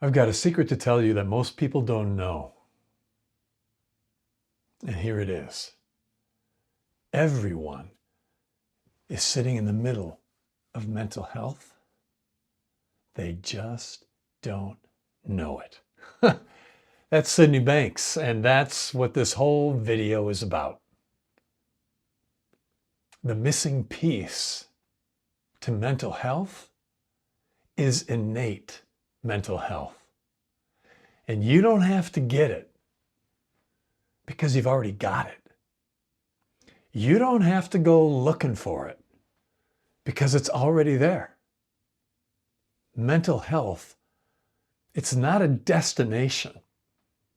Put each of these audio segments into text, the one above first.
I've got a secret to tell you that most people don't know. And here it is. Everyone is sitting in the middle of mental health. They just don't know it. That's Sydney Banks, and that's what this whole video is about. The missing piece to mental health is innate mental health. And you don't have to get it because you've already got it. You don't have to go looking for it because it's already there. Mental health, it's not a destination.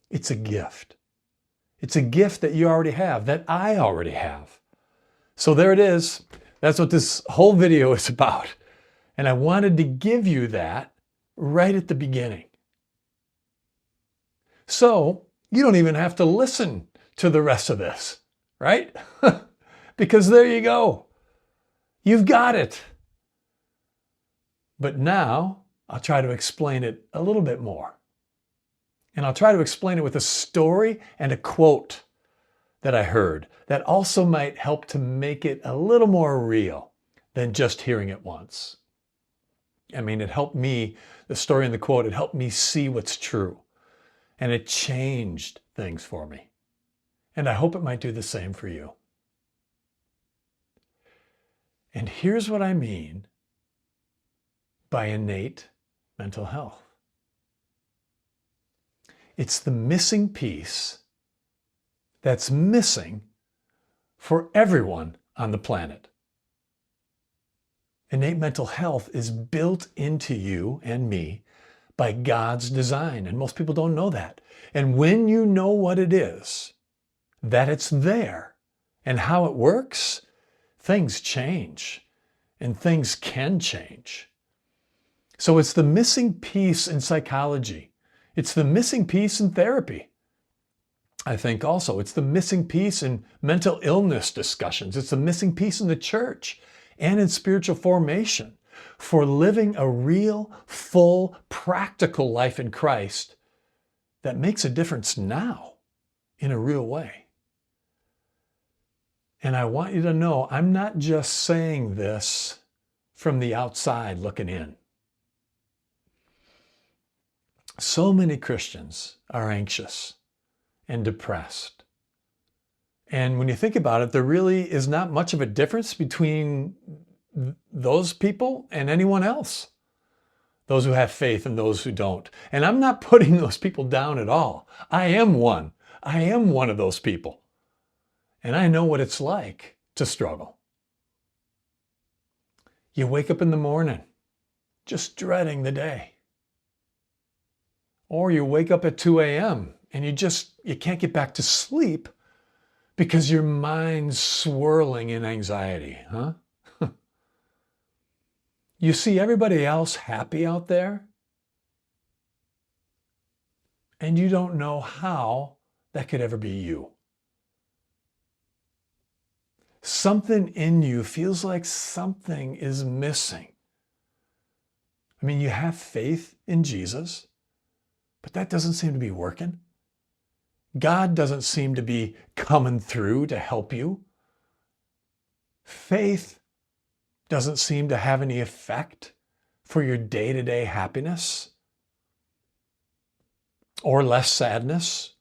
It's a gift. It's a gift that you already have, that I already have. So there it is. That's what this whole video is about. And I wanted to give you that right at the beginning. So you don't even have to listen to the rest of this, right? Because there you go. You've got it. But now I'll try to explain it a little bit more. And I'll try to explain it with a story and a quote that I heard that also might help to make it a little more real than just hearing it once. I mean, it helped me, the story and the quote, it helped me see what's true. And it changed things for me. And I hope it might do the same for you. And here's what I mean by innate mental health. It's the missing piece that's missing for everyone on the planet. Innate mental health is built into you and me by God's design, and most people don't know that. And when you know what it is, that it's there, and how it works, things change, and things can change. So it's the missing piece in psychology. It's the missing piece in therapy. I think also it's the missing piece in mental illness discussions. It's the missing piece in the church and in spiritual formation for living a real, full, practical life in Christ that makes a difference now in a real way. And I want you to know, I'm not just saying this from the outside looking in. So many Christians are anxious and depressed. And when you think about it, there really is not much of a difference between those people and anyone else. Those who have faith and those who don't. And I'm not putting those people down at all. I am one. I am one of those people. And I know what it's like to struggle. You wake up in the morning just dreading the day. Or you wake up at 2 a.m. and you can't get back to sleep because your mind's swirling in anxiety, huh? You see everybody else happy out there, and you don't know how that could ever be you. Something in you feels like something is missing. I mean, you have faith in Jesus, but that doesn't seem to be working. God doesn't seem to be coming through to help you. Faith doesn't seem to have any effect for your day-to-day happiness, or less sadness,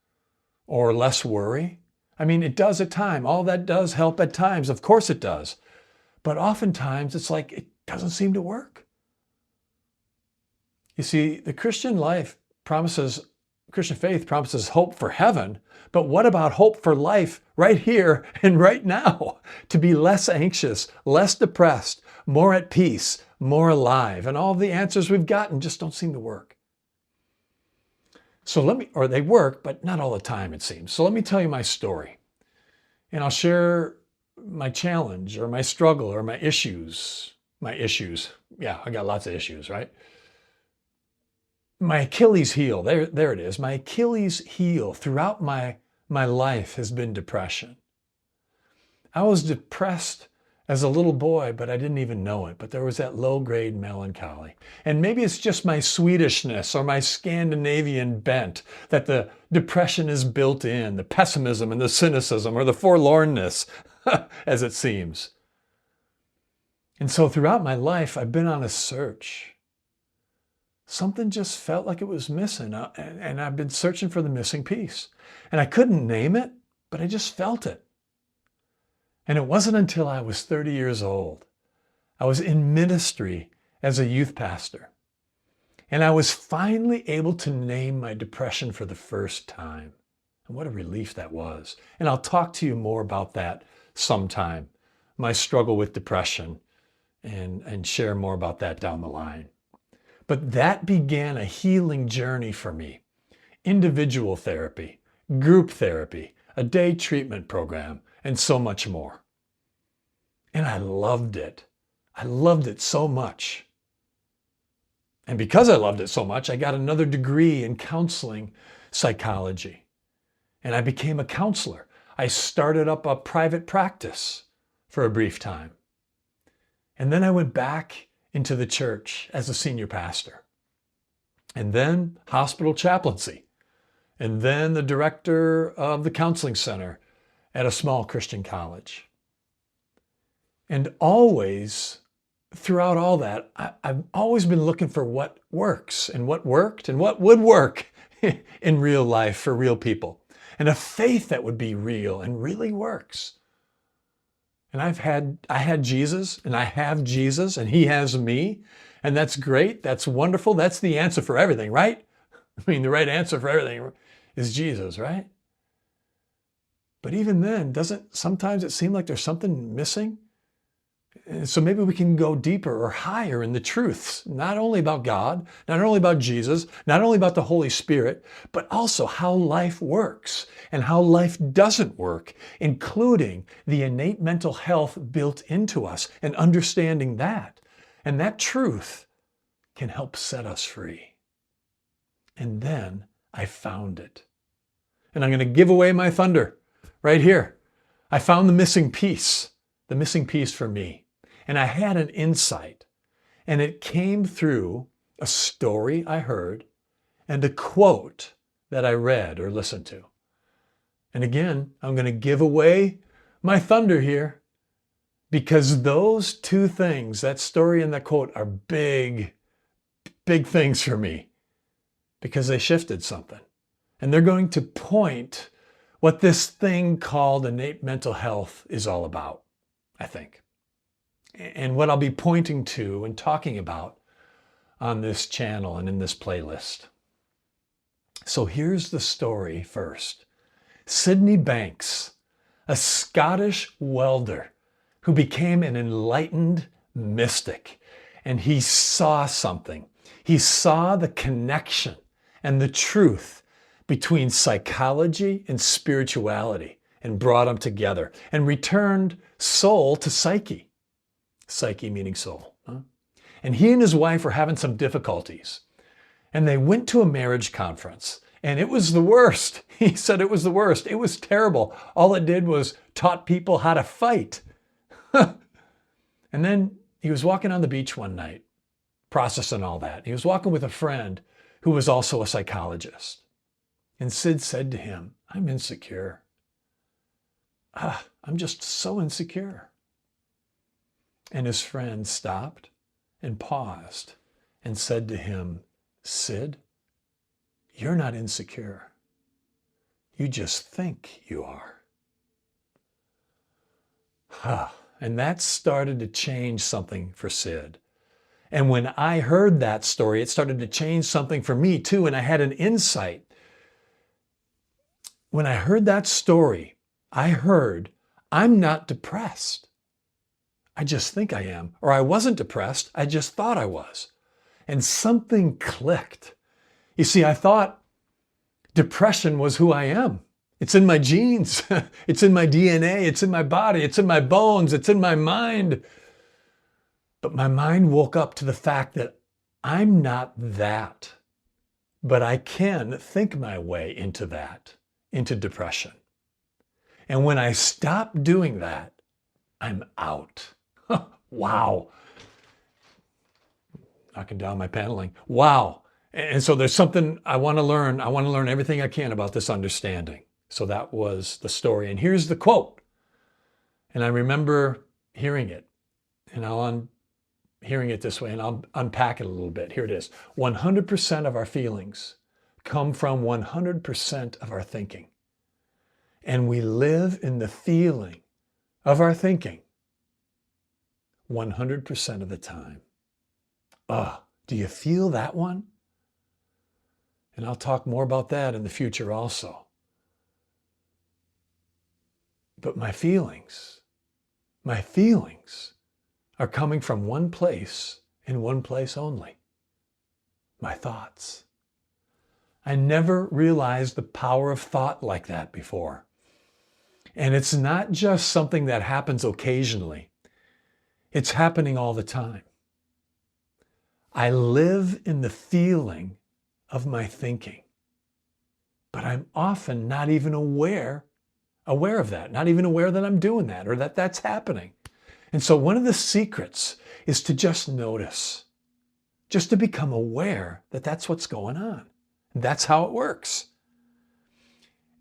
or less worry. I mean, it does at times. All that does help at times. Of course it does. But oftentimes it's like it doesn't seem to work. You see, the Christian faith promises hope for heaven, but what about hope for life right here and right now? To be less anxious, less depressed, more at peace, more alive. And all the answers we've gotten just don't seem to work. Or they work, but not all the time, it seems. So let me tell you my story. And I'll share my challenge or my struggle or my issues. Yeah, I got lots of issues, right? My Achilles heel, there it is. My Achilles heel throughout my life has been depression. I was depressed as a little boy, but I didn't even know it. But there was that low-grade melancholy. And maybe it's just my Swedishness or my Scandinavian bent that the depression is built in, the pessimism and the cynicism or the forlornness, as it seems. And so throughout my life, I've been on a search. Something just felt like it was missing, and I've been searching for the missing piece. And I couldn't name it, but I just felt it. And it wasn't until I was 30 years old. I was in ministry as a youth pastor. And I was finally able to name my depression for the first time. And what a relief that was. And I'll talk to you more about that sometime, my struggle with depression, and share more about that down the line. But that began a healing journey for me. Individual therapy, group therapy, a day treatment program, and so much more. And I loved it. I loved it so much. And because I loved it so much, I got another degree in counseling psychology. And I became a counselor. I started up a private practice for a brief time. And then I went back into the church as a senior pastor. And then hospital chaplaincy. And then the director of the counseling center at a small Christian college. And always, throughout all that, I've always been looking for what works and what worked and what would work in real life for real people. And a faith that would be real and really works. And I had Jesus, and I have Jesus, and he has me. And that's great. That's wonderful. That's the answer for everything, right? I mean, the right answer for everything is Jesus, right? But even then, sometimes it seem like there's something missing? And so maybe we can go deeper or higher in the truths, not only about God, not only about Jesus, not only about the Holy Spirit, but also how life works and how life doesn't work, including the innate mental health built into us and understanding that. And that truth can help set us free. And then I found it. And I'm going to give away my thunder right here. I found the missing piece for me. And I had an insight, and it came through a story I heard and a quote that I read or listened to. And again, I'm going to give away my thunder here because those two things, that story and that quote, are big, big things for me because they shifted something. And they're going to point what this thing called innate mental health is all about, I think. And what I'll be pointing to and talking about on this channel and in this playlist. So here's the story first. Sydney Banks, a Scottish welder who became an enlightened mystic, and he saw something. He saw the connection and the truth between psychology and spirituality and brought them together and returned soul to psyche. Psyche meaning soul. And he and his wife were having some difficulties. And they went to a marriage conference. And it was the worst. He said it was the worst. It was terrible. All it did was taught people how to fight. And then he was walking on the beach one night, processing all that. He was walking with a friend who was also a psychologist. And Sid said to him, "I'm insecure. I'm just so insecure." And his friend stopped and paused and said to him, "Sid, you're not insecure. You just think you are." And that started to change something for Sid. And when I heard that story, it started to change something for me too. And I had an insight. When I heard that story, I heard, I'm not depressed. I just think I am. Or I wasn't depressed. I just thought I was. And something clicked. You see, I thought depression was who I am. It's in my genes. It's in my DNA. It's in my body. It's in my bones. It's in my mind. But my mind woke up to the fact that I'm not that. But I can think my way into that, into depression. And when I stop doing that, I'm out. Wow. Knocking down my paneling. Wow. And so there's something I want to learn. I want to learn everything I can about this understanding. So that was the story. And here's the quote. And I remember hearing it. And hearing it this way, and I'll unpack it a little bit. Here it is. 100% of our feelings come from 100% of our thinking. And we live in the feeling of our thinking 100% of the time. Do you feel that one? And I'll talk more about that in the future also. But my feelings are coming from one place and one place only. My thoughts. I never realized the power of thought like that before. And it's not just something that happens occasionally. It's happening all the time. I live in the feeling of my thinking, but I'm often not even aware of that, not even aware that I'm doing that or that that's happening. And so one of the secrets is to just notice, just to become aware that that's what's going on. That's how it works.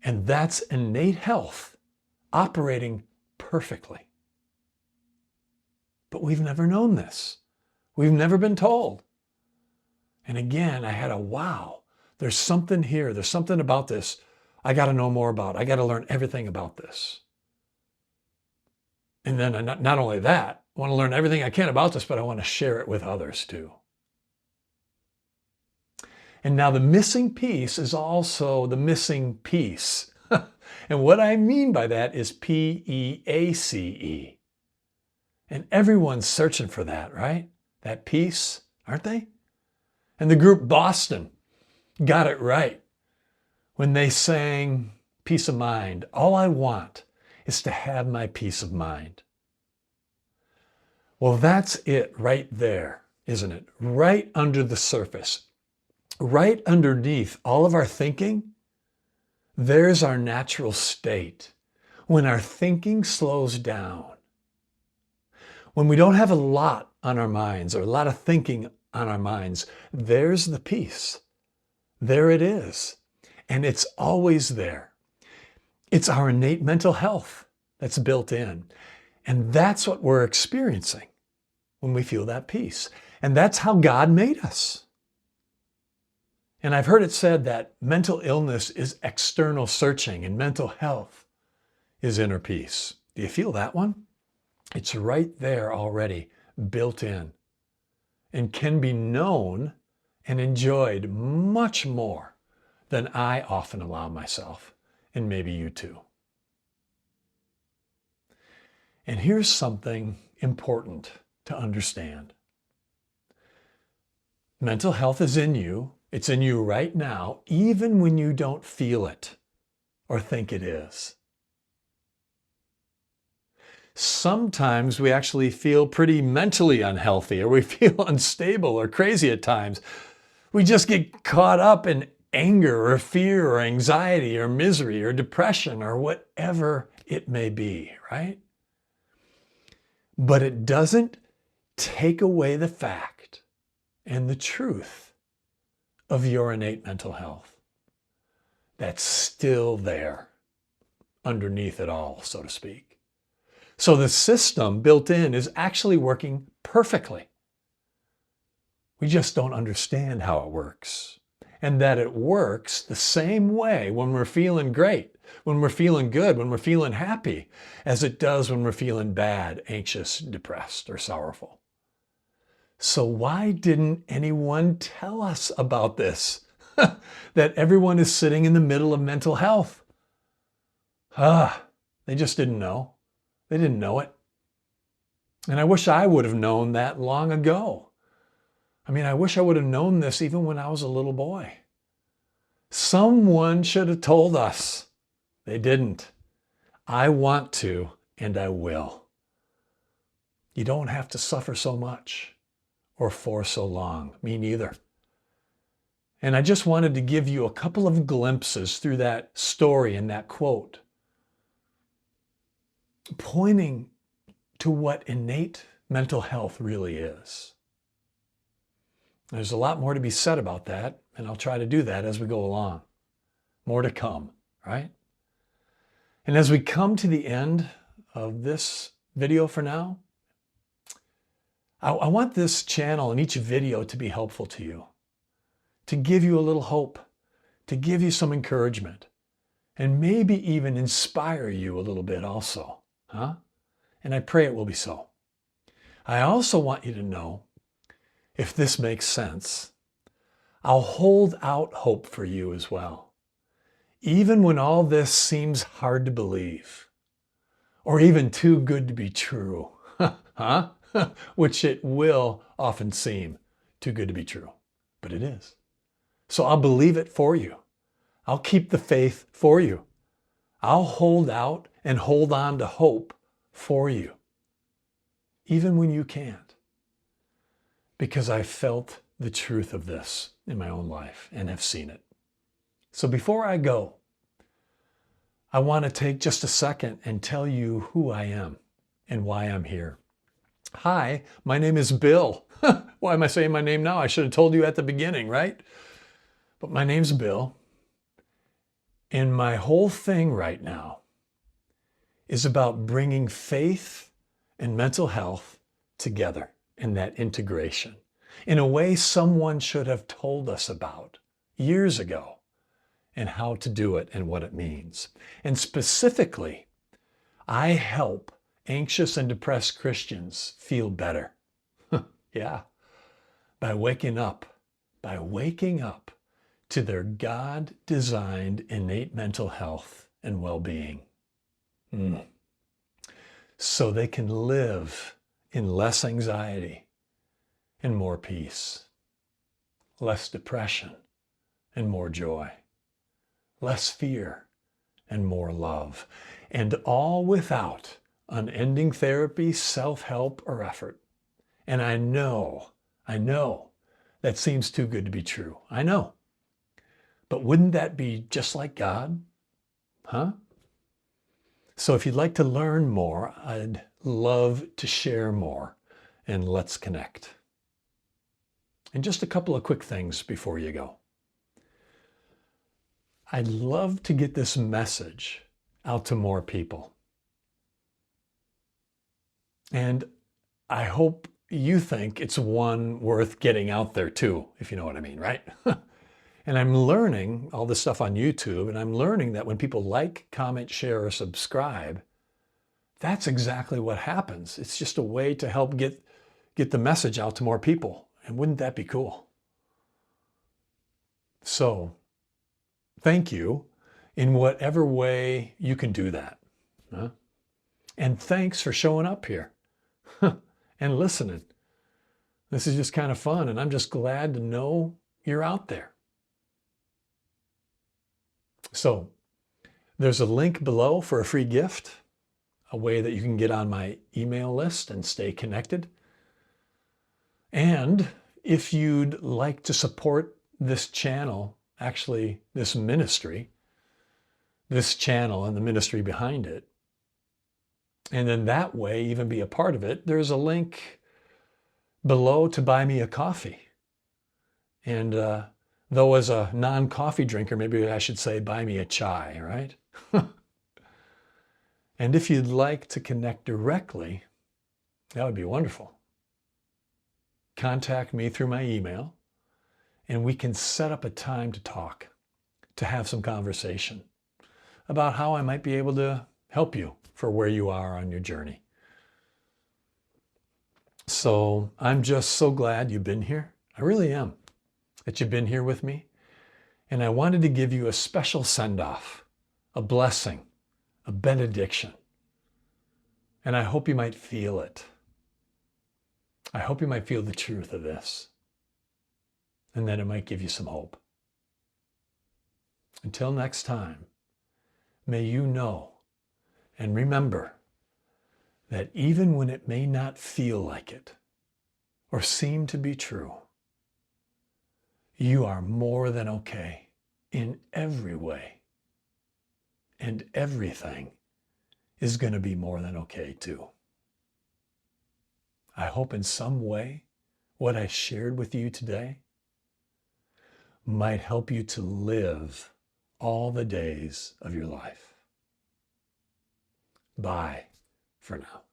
And that's innate health operating perfectly. But we've never known this. We've never been told. And again, I had a wow, there's something here. There's something about this I got to know more about. I got to learn everything about this. And then not only that, I want to learn everything I can about this, but I want to share it with others too. And now the missing piece is also the missing piece. And what I mean by that is PEACE. And everyone's searching for that, right? That piece, aren't they? And the group Boston got it right when they sang Peace of Mind. All I want is to have my peace of mind. Well, that's it right there, isn't it? Right under the surface, right underneath all of our thinking, there's our natural state. When our thinking slows down, when we don't have a lot on our minds or a lot of thinking on our minds, there's the peace. There it is. And it's always there. It's our innate mental health that's built in. And that's what we're experiencing when we feel that peace. And that's how God made us. And I've heard it said that mental illness is external searching and mental health is inner peace. Do you feel that one? It's right there already, built in, and can be known and enjoyed much more than I often allow myself, and maybe you too. And here's something important to understand. Mental health is in you. It's in you right now, even when you don't feel it or think it is. Sometimes we actually feel pretty mentally unhealthy, or we feel unstable or crazy at times. We just get caught up in anger or fear or anxiety or misery or depression or whatever it may be, right? But it doesn't take away the fact and the truth of your innate mental health. That's still there underneath it all, so to speak. So the system built in is actually working perfectly. We just don't understand how it works. And that it works the same way when we're feeling great, when we're feeling good, when we're feeling happy, as it does when we're feeling bad, anxious, depressed, or sorrowful. So why didn't anyone tell us about this? That everyone is sitting in the middle of mental health. They just didn't know. They didn't know it. And I wish I would have known that long ago. I mean, I wish I would have known this even when I was a little boy. Someone should have told us. They didn't. I want to, and I will. You don't have to suffer so much or for so long. Me neither. And I just wanted to give you a couple of glimpses through that story and that quote, pointing to what innate mental health really is. There's a lot more to be said about that, and I'll try to do that as we go along. More to come, right? And as we come to the end of this video for now, I want this channel and each video to be helpful to you, to give you a little hope, to give you some encouragement, and maybe even inspire you a little bit also, huh? And I pray it will be so. I also want you to know, if this makes sense, I'll hold out hope for you as well. Even when all this seems hard to believe, or even too good to be true, huh? Which it will often seem too good to be true, but it is. So I'll believe it for you. I'll keep the faith for you. I'll hold out and hold on to hope for you, even when you can't, because I felt the truth of this in my own life and have seen it. So before I go, I want to take just a second and tell you who I am and why I'm here. Hi, my name is Bill. Why am I saying my name now? I should have told you at the beginning, right? But my name's Bill. And my whole thing right now is about bringing faith and mental health together in that integration in a way someone should have told us about years ago, and how to do it and what it means. And specifically, I help anxious and depressed Christians feel better. Yeah, by waking up to their God-designed innate mental health and well-being. So they can live in less anxiety and more peace, less depression and more joy, less fear and more love, and all without unending therapy, self-help, or effort. And I know that seems too good to be true. I know. But wouldn't that be just like God? Huh? So if you'd like to learn more, I'd love to share more, and let's connect. And just a couple of quick things before you go. I'd love to get this message out to more people. And I hope you think it's one worth getting out there too, if you know what I mean, right? And I'm learning all this stuff on YouTube, and I'm learning that when people like, comment, share, or subscribe, that's exactly what happens. It's just a way to help get the message out to more people. And wouldn't that be cool? So, thank you in whatever way you can do that. Huh? And thanks for showing up here and listening. This is just kind of fun, and I'm just glad to know you're out there. So there's a link below for a free gift, a way that you can get on my email list and stay connected. And if you'd like to support this channel, actually this ministry, this channel and the ministry behind it, and then that way even be a part of it, there's a link below to buy me a coffee. And though as a non-coffee drinker, maybe I should say buy me a chai, right? And if you'd like to connect directly, that would be wonderful. Contact me through my email, and we can set up a time to talk, to have some conversation about how I might be able to help you for where you are on your journey. So I'm just so glad you've been here. I really am, that you've been here with me. And I wanted to give you a special send-off, a blessing, a benediction. And I hope you might feel it. I hope you might feel the truth of this. And that it might give you some hope. Until next time, may you know and remember that even when it may not feel like it or seem to be true, you are more than okay in every way. And everything is going to be more than okay too. I hope in some way what I shared with you today might help you to live all the days of your life. Bye for now.